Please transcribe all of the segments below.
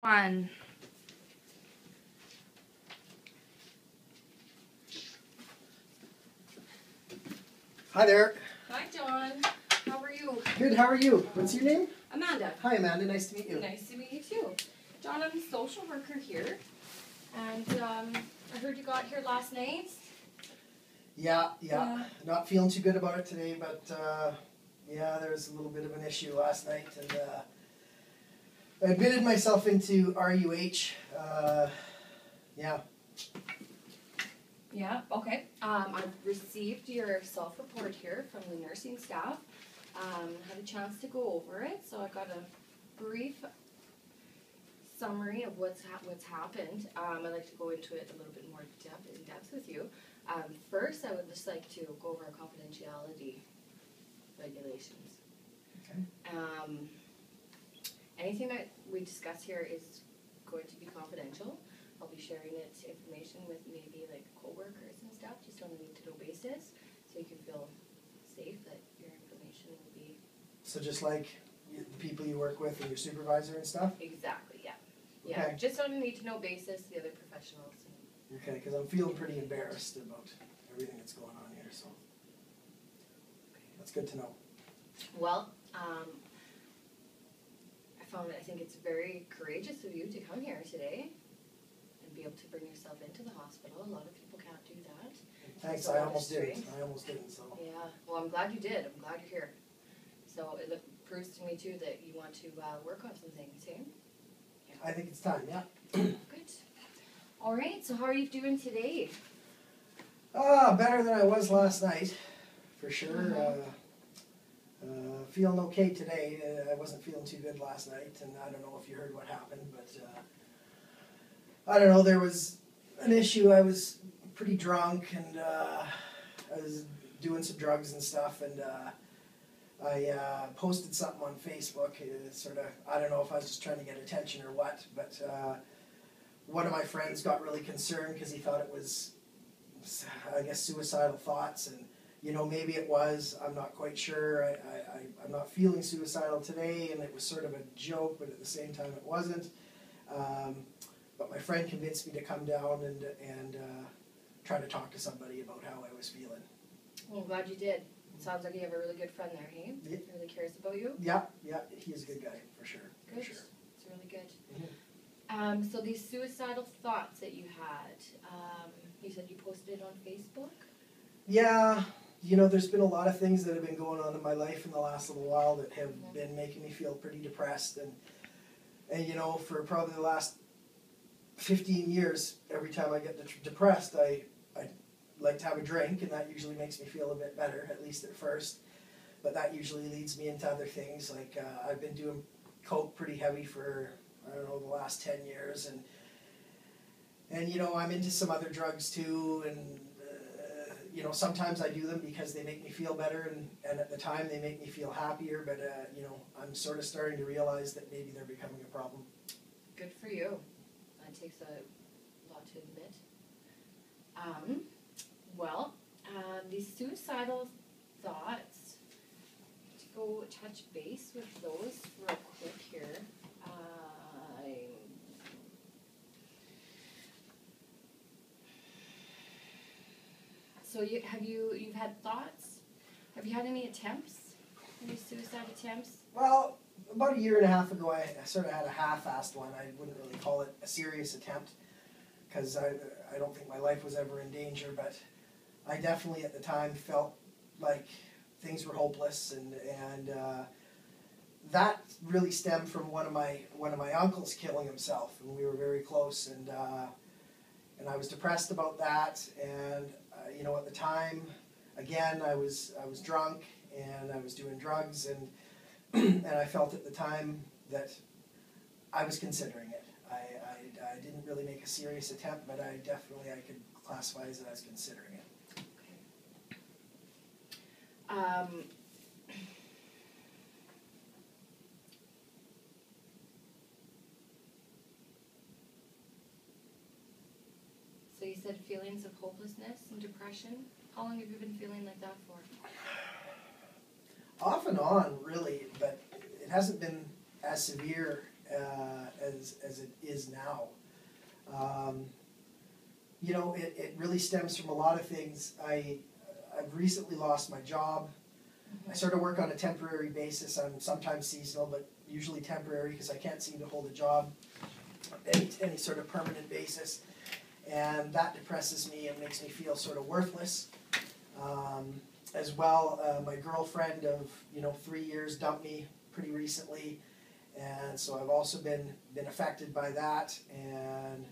One. Hi there. Hi, John. How are you? Good, how are you? What's your name? Amanda. Hi, Amanda. Nice to meet you. Nice to meet you too. John, I'm a social worker here, and I heard you got here last night. Yeah. Yeah. Not feeling too good about it today, but yeah, there was a little bit of an issue last night, and I admitted myself into RUH. Yeah. Yeah, okay. I've received your self-report here from the nursing staff. Had a chance to go over it, so I got a brief summary of what's happened. I'd like to go into it a little bit more in depth with you. First, I would just like to go over our confidentiality regulations. Okay. Anything that we discuss here is going to be confidential. I'll be sharing information with maybe like co-workers and stuff, just on a need-to-know basis, so you can feel safe that your information will be... So just like the people you work with and your supervisor and stuff? Exactly, yeah. Okay. Yeah, just on a need-to-know basis, the other professionals. Okay, because I'm feeling pretty embarrassed about everything that's going on here, so that's good to know. Well, I think it's very courageous of you to come here today and be able to bring yourself into the hospital. A lot of people can't do that. Thanks, So I almost didn't, so. Yeah, well, I'm glad you did. I'm glad you're here. So it proves to me, too, that you want to work on some things, eh? Yeah. I think it's time, yeah. Good. All right, so how are you doing today? Better than I was last night, for sure. Feeling okay today. I wasn't feeling too good last night, and I don't know if you heard what happened, but I don't know, there was an issue. I was pretty drunk, and I was doing some drugs and stuff, and I posted something on Facebook, sort of, I don't know if I was just trying to get attention or what, but one of my friends got really concerned because he thought it was, I guess, suicidal thoughts, and you know, maybe it was, I'm not quite sure. I'm not feeling suicidal today, and it was sort of a joke, but at the same time it wasn't. But my friend convinced me to come down and try to talk to somebody about how I was feeling. Well, I'm glad you did. It sounds like you have a really good friend there, hey? Yeah. He really cares about you. Yeah, he's a good guy, for sure. Good. For sure. It's really good. Mm-hmm. So these suicidal thoughts that you had, you said you posted it on Facebook? Yeah, you know, there's been a lot of things that have been going on in my life in the last little while that have been making me feel pretty depressed, and you know, for probably the last 15 years, every time I get depressed, I like to have a drink, and that usually makes me feel a bit better, at least at first. But that usually leads me into other things, like I've been doing coke pretty heavy for, I don't know, the last 10 years, and you know, I'm into some other drugs too, and you know, sometimes I do them because they make me feel better, and at the time they make me feel happier, but you know, I'm sort of starting to realize that maybe they're becoming a problem. Good for you. That takes a lot to admit. These suicidal thoughts, to go touch base with those real quick here. So you've had thoughts? Have you had any attempts? Any suicide attempts? Well, about a year and a half ago, I sort of had a half-assed one. I wouldn't really call it a serious attempt, because I don't think my life was ever in danger, but I definitely at the time felt like things were hopeless, and that really stemmed from one of my uncles killing himself, and we were very close, and I was depressed about that, and you know, at the time, again, I was drunk, and I was doing drugs, and and I felt at the time that I was considering it. I didn't really make a serious attempt, but I could classify as that I was considering it. Okay. So you said feelings of hopelessness and depression. How long have you been feeling like that for? Off and on, really, but it hasn't been as severe as it is now. You know, it really stems from a lot of things. I've recently lost my job. I sort of work on a temporary basis. I'm sometimes seasonal, but usually temporary because I can't seem to hold a job any sort of permanent basis, and that depresses me and makes me feel sort of worthless. As well, my girlfriend of 3 years dumped me pretty recently, and so I've also been affected by that, and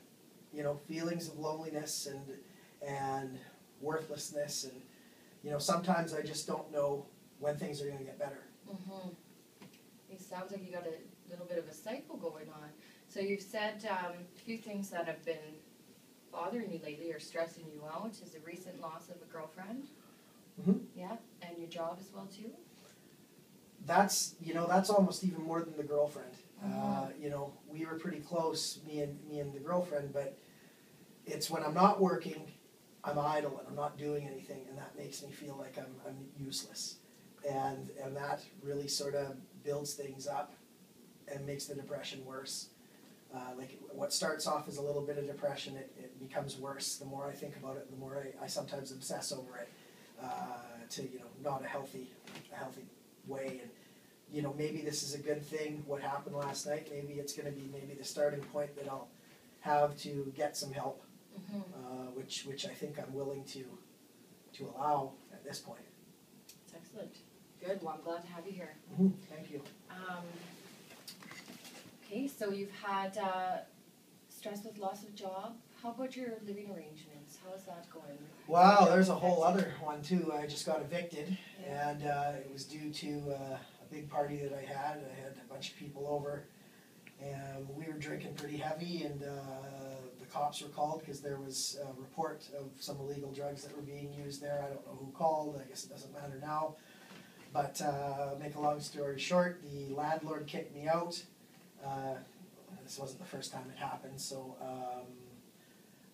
feelings of loneliness and worthlessness, and sometimes I just don't know when things are going to get better. It sounds like you got a little bit of a cycle going on. So you've said a few things that have been bothering you lately or stressing you out is the recent loss of a girlfriend. Yeah, and your job as well too. That's almost even more than the girlfriend. We were pretty close, me and the girlfriend, but it's when I'm not working, I'm idle and I'm not doing anything, and that makes me feel like I'm useless, and that really sort of builds things up and makes the depression worse. Like what starts off as a little bit of depression, it becomes worse. The more I think about it, the more I sometimes obsess over it, to not a healthy way. And maybe this is a good thing. What happened last night? Maybe it's going to be the starting point that I'll have to get some help, which I think I'm willing to allow at this point. That's excellent. Good. Well, I'm glad to have you here. Thank you. Okay, so you've had stress with loss of job. How about your living arrangements? How is that going? Wow, there's a whole other one too. I just got evicted, and it was due to a big party that I had. I had a bunch of people over, and we were drinking pretty heavy, and the cops were called because there was a report of some illegal drugs that were being used there. I don't know who called. I guess it doesn't matter now. But make a long story short, the landlord kicked me out. This wasn't the first time it happened, so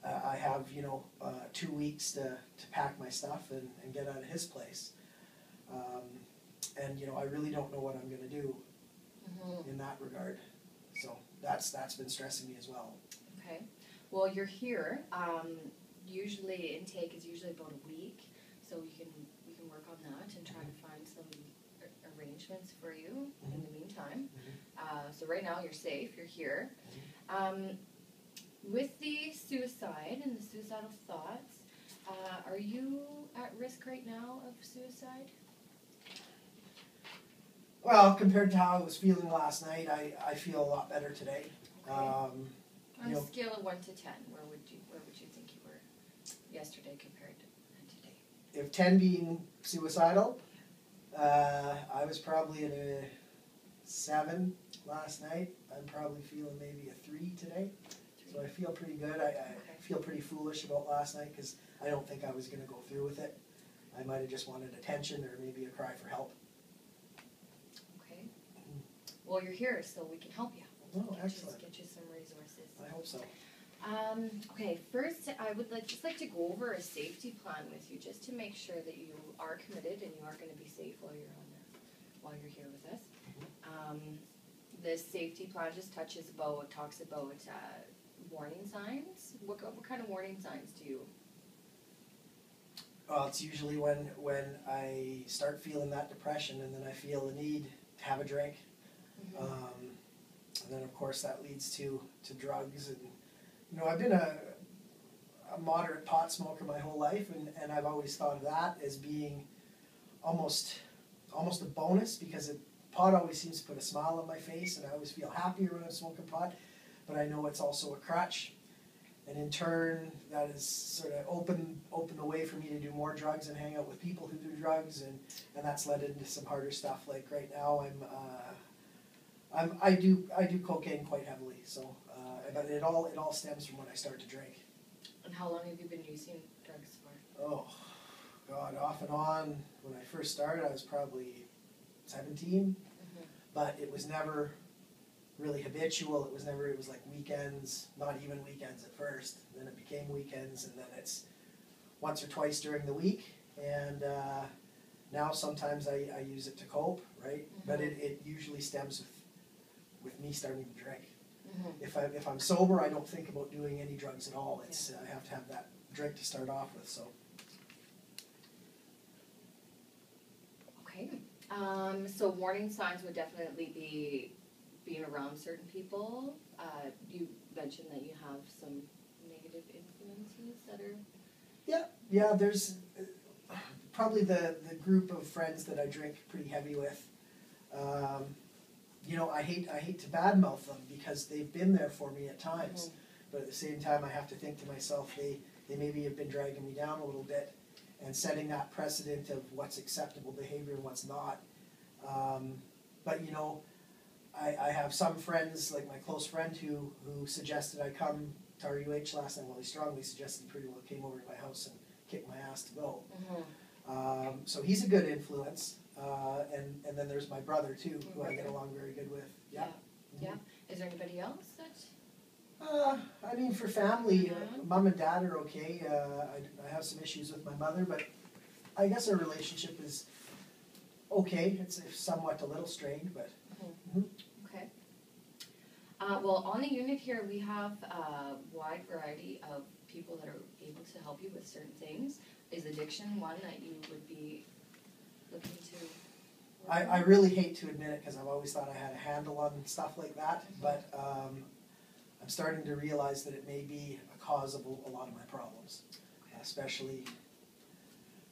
I have 2 weeks to pack my stuff and get out of his place, and I really don't know what I'm going to do in that regard. So that's been stressing me as well. Okay, well you're here. Usually intake is usually about a week, so we can work on that and try to find some arrangements for you in the meantime. So right now you're safe, you're here. With the suicide and the suicidal thoughts, are you at risk right now of suicide? Well, compared to how I was feeling last night, I feel a lot better today. Okay. On a scale of 1 to 10, where would you think you were yesterday compared to today? If 10 being suicidal, I was probably at a 7 last night. I'm probably feeling maybe a 3 today. So I feel pretty good. I feel pretty foolish about last night because I don't think I was going to go through with it. I might have just wanted attention or maybe a cry for help. Okay. Well, you're here, so we can help you. Oh, excellent. Get you some resources. I hope so. Okay, first I would just like to go over a safety plan with you, just to make sure that you are committed and you are going to be safe while you're here with us. The safety plan just talks about warning signs. What kind of warning signs do you? Well, it's usually when I start feeling that depression, and then I feel the need to have a drink. And then of course that leads to drugs, and I've been a moderate pot smoker my whole life, and I've always thought of that as being almost a bonus, because pot always seems to put a smile on my face, and I always feel happier when I'm smoking pot. But I know it's also a crutch, and in turn that has sort of opened the way for me to do more drugs and hang out with people who do drugs, and that's led into some harder stuff. Like right now I do cocaine quite heavily, so but it all stems from when I start to drink. And how long have you been using drugs for? Oh God, off and on. When I first started, I was probably 17, but it was never really habitual. It was like weekends, not even weekends at first. Then it became weekends, and then it's once or twice during the week. And now sometimes I use it to cope, right? But it usually stems with me starting to drink. Mhm. If I'm sober, I don't think about doing any drugs at all. It's I have to have that drink to start off with. So Okay. So warning signs would definitely be being around certain people. You mentioned that you have some negative influences that are. yeah, there's probably the group of friends that I drink pretty heavy with. You know, I hate to badmouth them because they've been there for me at times, but at the same time, I have to think to myself, they maybe have been dragging me down a little bit, and setting that precedent of what's acceptable behavior and what's not. But you know, I have some friends, like my close friend who suggested I come to RUH last night. Well, he strongly suggested he pretty well came over to my house and kicked my ass to go. So he's a good influence. And then there's my brother too, who I get along very good with. Yeah. Yeah. Is there anybody else that? I mean, for family, mom and dad are okay. I have some issues with my mother, but I guess our relationship is okay. It's somewhat a little strained, but. Okay. Well, on the unit here, we have a wide variety of people that are able to help you with certain things. Is addiction one that you would be looking to? I really hate to admit it because I've always thought I had a handle on stuff like that, but I'm starting to realize that it may be a cause of a lot of my problems, especially,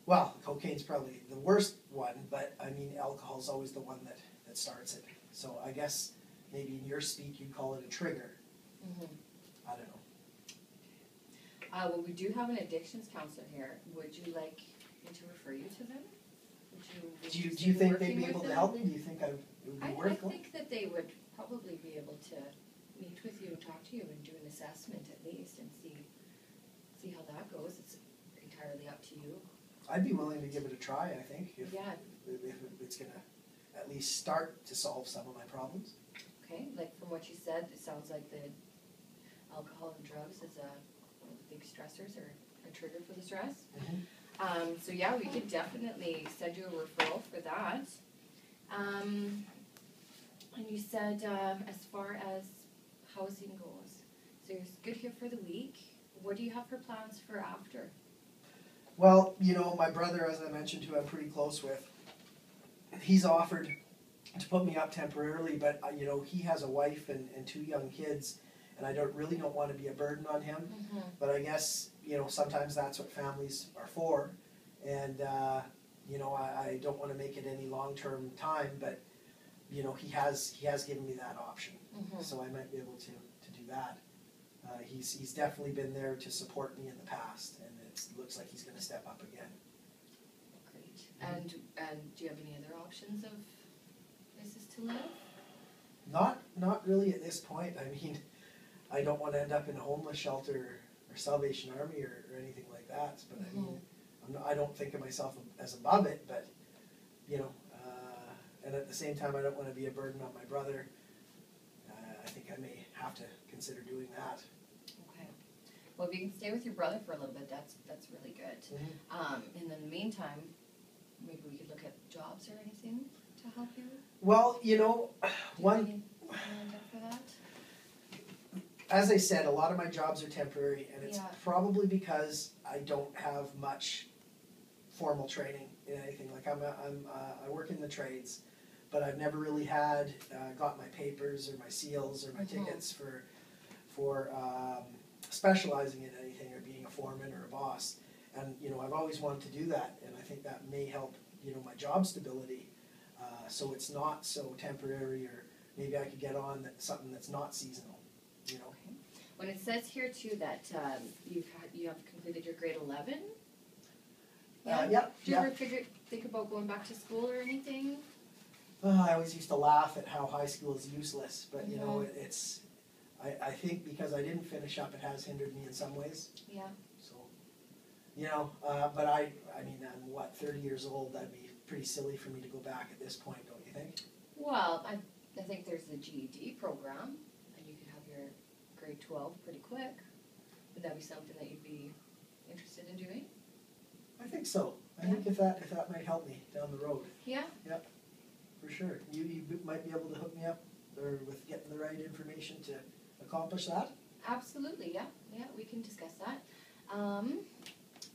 well, cocaine's probably the worst one, but I mean, alcohol's always the one that starts it. So I guess maybe in your speak you'd call it a trigger. I don't know. Well, we do have an addictions counselor here. Would you like me to refer you to them? Do you think they'd be able to help me? Do you think it would be worth I think that they would probably be able to meet with you and talk to you and do an assessment at least and see how that goes. It's entirely up to you. I'd be willing to give it a try, I think, if it's going to at least start to solve some of my problems. Okay, like from what you said, it sounds like the alcohol and drugs is one of the big stressors or a trigger for the stress. So yeah, we could definitely send you a referral for that. And you said as far as housing goes, so you're good here for the week. What do you have for plans for after? Well, you know, my brother, as I mentioned, who I'm pretty close with, he's offered to put me up temporarily, but you know, he has a wife and 2 young kids, and I really don't want to be a burden on him. But I guess, you know, sometimes that's what families are for, and you know, I don't want to make it any long-term time, but you know, he has given me that option, so I might be able to do that. He's definitely been there to support me in the past, and it looks like he's going to step up again. Great. And do you have any other options of places to live? Not really at this point. I mean, I don't want to end up in a homeless shelter or Salvation Army or anything like that. But I mean, I don't think of myself as above it. But you know, and at the same time, I don't want to be a burden on my brother. I think I may have to consider doing that. Okay. Well, if you can stay with your brother for a little bit, that's really good. And in the meantime, maybe we could look at jobs or anything to help you. Well, you know, Anything lined up for that? As I said, a lot of my jobs are temporary, and it's Yeah. probably because I don't have much formal training in anything. Like I work in the trades, but I've never really got my papers or my seals or my tickets for specializing in anything or being a foreman or a boss. And you know, I've always wanted to do that, and I think that may help, you know, my job stability. So it's not so temporary, or maybe I could get on something that's not seasonal. You know. Okay. When it says here too that you have completed your grade 11. Yep. Do you ever think about going back to school or anything? I always used to laugh at how high school is useless, but you know, it's. I think because I didn't finish up, it has hindered me in some ways. Yeah. So, you know, but I mean, I'm 30 years old. That'd be pretty silly for me to go back at this point, don't you think? Well, I think there's the GED program, and you could have your grade 12 pretty quick. Would that be something that you'd be interested in doing? I think so. I think if that might help me down the road. Yeah. For sure. You might be able to hook me up or with getting the right information to accomplish that? Absolutely, yeah, we can discuss that.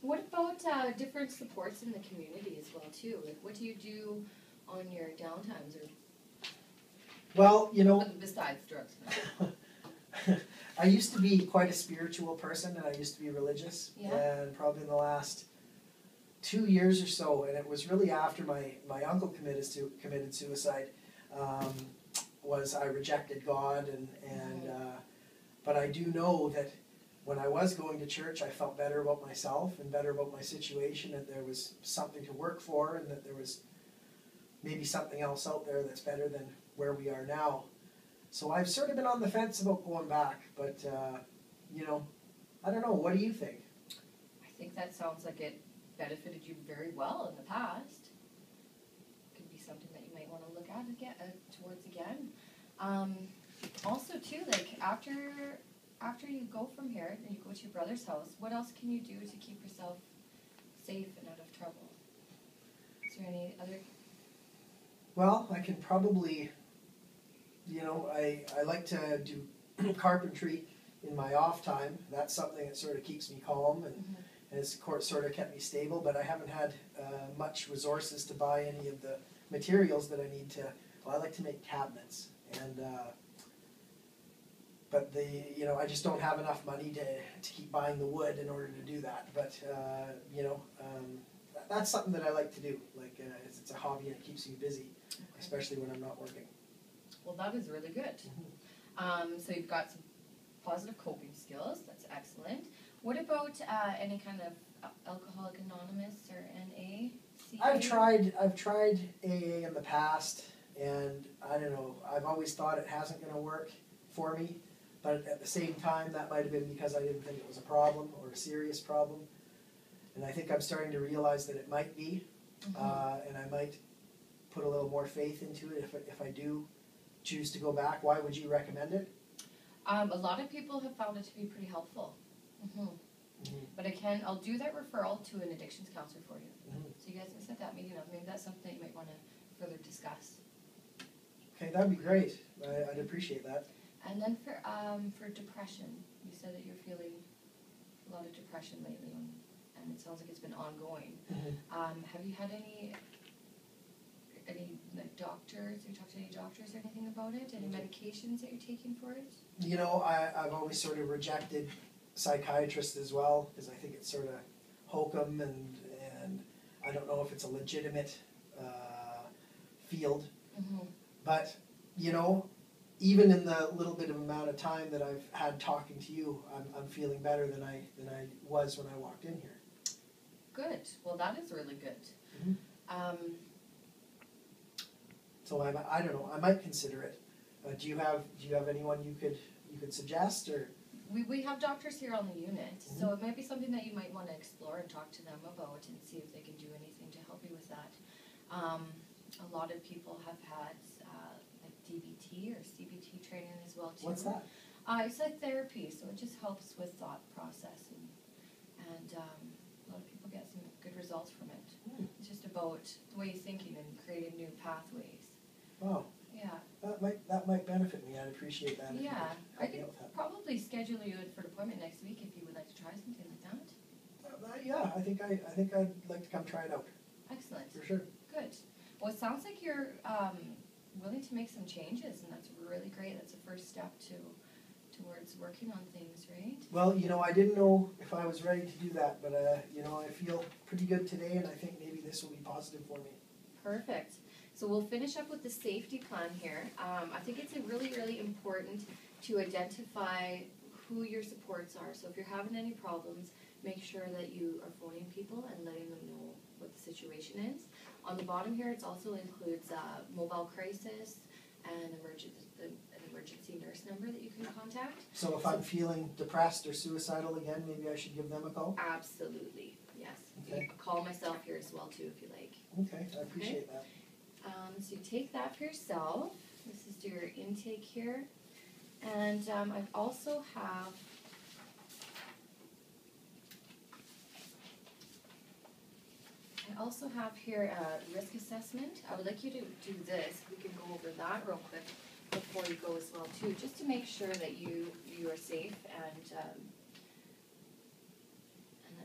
What about different supports in the community as well too? Like, what do you do on your downtimes, or Well, you know, besides drugs? I used to be quite a spiritual person, and I used to be religious. Yeah. And probably in the last 2 years or so, and it was really after my uncle committed suicide, was I rejected God, and but I do know that when I was going to church, I felt better about myself and better about my situation, and there was something to work for, and that there was maybe something else out there that's better than where we are now. So I've sort of been on the fence about going back, but you know, I don't know. What do you think? I think that sounds like it benefited you very well in the past. Could be something that you might want to look at again, towards again. Also too, like after you go from here and you go to your brother's house, what else can you do to keep yourself safe and out of trouble? Is there any other? Well, I can probably, you know, I like to do carpentry in my off time. That's something that sort of keeps me calm and has sort of kept me stable, but I haven't had much resources to buy any of the materials that I need to. Well, I like to make cabinets, and but you know, I just don't have enough money to keep buying the wood in order to do that. But you know, that's something that I like to do. Like it's a hobby and it keeps me busy, especially when I'm not working. Well, that is really good. So you've got some positive coping skills. That's excellent. What about any kind of Alcoholic Anonymous or NA? I've tried AA in the past, and I don't know. I've always thought it hasn't going to work for me, but at the same time, that might have been because I didn't think it was a problem or a serious problem, and I think I'm starting to realize that it might be, and I might put a little more faith into it if I do choose to go back. Why would you recommend it? A lot of people have found it to be pretty helpful. But I'll do that referral to an addictions counselor for you. So you guys can set that meeting up. Maybe that's something that you might want to further discuss. Okay, that'd be great. I'd appreciate that. And then for depression, you said that you're feeling a lot of depression lately, and it sounds like it's been ongoing. Have you had any like doctors? Have you talked to any doctors or anything about it? Any medications that you're taking for it? You know, I've always sort of rejected psychiatrists as well, because I think it's sort of hokum, and I don't know if it's a legitimate field. But you know, even in the little bit of amount of time that I've had talking to you, I'm feeling better than I was when I walked in here. Good. Well, that is really good. So I don't know. I might consider it. Do you have anyone you could suggest, or? We have doctors here on the unit, so it might be something that you might want to explore and talk to them about and see if they can do anything to help you with that. A lot of people have had like DBT or CBT training as well too. What's that? It's like therapy, so it just helps with thought process, and a lot of people get some good results from it. It's just about the way you're thinking and creating new pathways. Wow. Yeah. That might benefit me. I'd appreciate that. Yeah, I could probably schedule you in for an appointment next week if you would like to try something like that. Yeah, I think I'd like to come try it out. Excellent. For sure. Good. Well, it sounds like you're willing to make some changes, and that's really great. That's the first step towards working on things, right? Well, you know, I didn't know if I was ready to do that, but you know, I feel pretty good today, and I think maybe this will be positive for me. Perfect. So we'll finish up with the safety plan here. I think it's really, really important to identify who your supports are. So if you're having any problems, make sure that you are phoning people and letting them know what the situation is. On the bottom here, it also includes mobile crisis and an emergency nurse number that you can contact. So if I'm feeling depressed or suicidal again, maybe I should give them a call? Absolutely, yes. Okay. You can call myself here as well too if you like. Okay, I appreciate that. So you take that for yourself. This is your intake here. And I also have here a risk assessment. I would like you to do this. We can go over that real quick before you go as well too, just to make sure that you are safe and that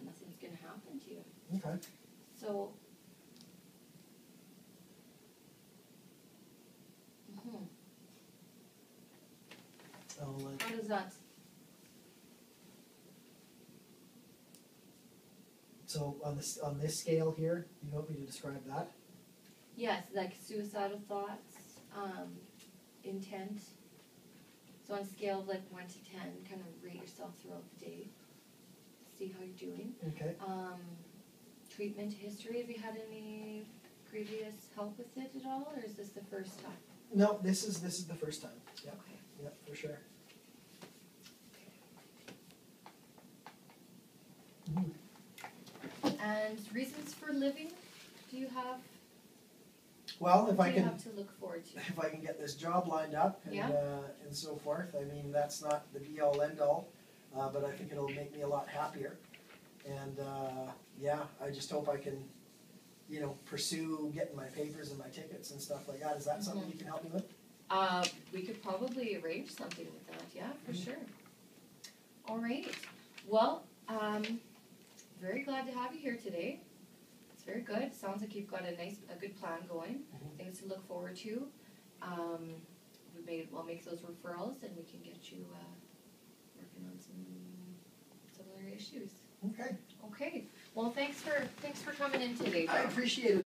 nothing's gonna happen to you. Okay. So. Mhm. How does that? So on this scale here, you want me to describe that? Yes, like suicidal thoughts, intent. So on a scale of like 1 to 10, kind of rate yourself throughout the day. See how you're doing. Okay. Treatment history. Have you had any previous help with it at all, or is this the first time? No, this is the first time. Yeah. Okay. Yeah, for sure. Mhm. And reasons for living? Do you have? Well, if what I do you can have to look forward to? if I can get this job lined up and Yeah. and so forth, I mean that's not the be all end all, but I think it'll make me a lot happier. And yeah, I just hope I can, pursue getting my papers and my tickets and stuff like that. Is that something you can help me with? We could probably arrange something with that. Yeah, for sure. All right. Well, very glad to have you here today. It's very good. Sounds like you've got a good plan going. Mhm. Things to look forward to. We'll make those referrals and we can get you working on some other issues. Okay. Okay. Well, thanks for coming in today, I John. appreciate it.